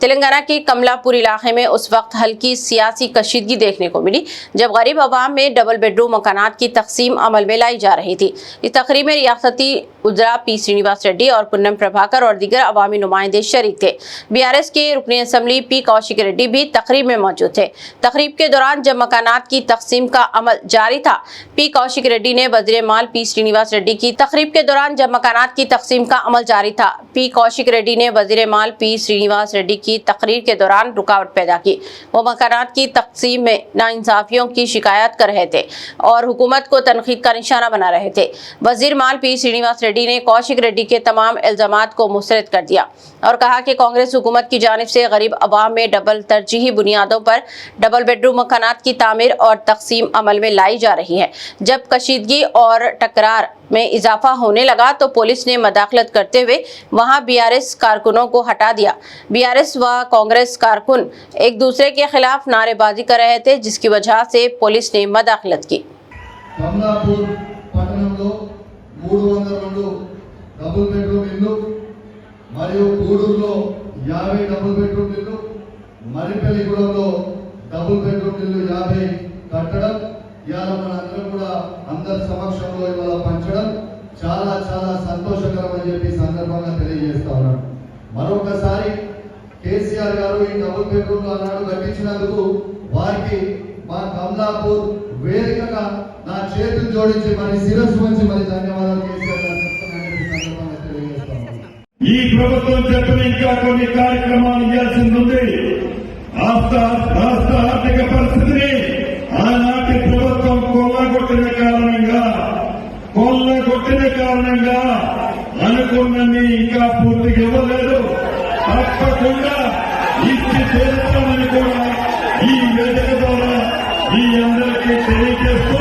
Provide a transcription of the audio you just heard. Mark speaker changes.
Speaker 1: तेलंगाना के कमलापुर इलाके में उस वक्त हल्की सियासी कशीदगी देखने को मिली जब गरीब आवाम में डबल बेडरूम मकानात की तकसीम अमल में लाई जा रही थी। इस तकरीब में रियासती उजरा पी श्रीनिवास रेड्डी और पुन्नम प्रभाकर और दीगर अवामी नुमाइंदे शरीक थे। बीआरएस के रुकनी असम्बली पी कौशिक रेड्डी भी तकरीब में मौजूद थे। तकरीब के दौरान जब मकानात की तकसीम का अमल जारी था, पी कौशिक रेड्डी ने वज़ीर माल पी श्रीनिवास रेड्डी की तकरीब के दौरान जब मकानात की तकसीम का अमल जारी था, पी कौशिक रेड्डी ने वज़ीर माल पी श्रीनिवास रेड्डी की तकरीर के दौरान रुकावट पैदा की। वो मकानात की तकसीम में नाइंसाफियों की शिकायत कर रहे थे और हुकूमत को तनकीद का निशाना बना रहे थे। वज़ीर माल पी श्रीनिवास रेड्डी ने कौशिक रेड्डी के तमाम इल्जामात को मुस्तरद कर दिया और कहा कि कांग्रेस हुकूमत की जानिब से गरीब अवाम में डबल तरजीही बुनियादों पर डबल बेडरूम मकानात की तामीर और तकसीम अमल में लाई जा रही है। जब कशीदगी और टकरार में इजाफा होने लगा तो पुलिस ने मदाखलत करते हुए वहां बीआरएस कारकुनों को हटा दिया। बीआरएस व कांग्रेस कारकुन एक दूसरे के खिलाफ नारेबाजी कर रहे थे, जिसकी वजह से पुलिस ने मदाखलत की।
Speaker 2: कमलापुर పట్టణంలో 302 డబుల్ బెడ్రూమ్ ఇల్లు మరియు గూడూరులో 50 డబుల్ బెడ్రూమ్ ఇల్లు, మరిపల్లిగూడెంలో డబుల్ బెడ్రూమ్ ఇల్లు 50 కట్టడం ఇవాళ మనందరం కూడా అందరి సమక్షంలో ఇవాళ పంచడం చాలా చాలా సంతోషకరం అని చెప్పి సందర్భంగా తెలియజేస్తా ఉన్నాను. మరొకసారి కేసీఆర్ గారు ఈ డబుల్ బెడ్రూమ్ అన్నాడు కట్టించినందుకు వారికి మా కమలాపూర్ వేదికగా నా చేతులు జోడించి మరి శిరస్సు వంచి మరి ధన్యవాదాలు కేసీఆర్ గారు సందర్భంగా తెలియజేస్తా ఉన్నాను.
Speaker 3: ఈ ప్రభుత్వం చెప్పిన ఇంకా కొన్ని కార్యక్రమాలు చేయాల్సింది ఉంది. రాష్ట్ర ఆర్థిక పరిస్థితిని ఆనాటి ప్రభుత్వం కొల్లగొట్టిన కారణంగా అనుకున్నది ఇంకా పూర్తిగా ఇవ్వలేదు. తప్పకుండా ఇచ్చి తీరుతామని కూడా ఈ వేదిక ద్వారా మీ అందరికీ తెలియజేస్తూ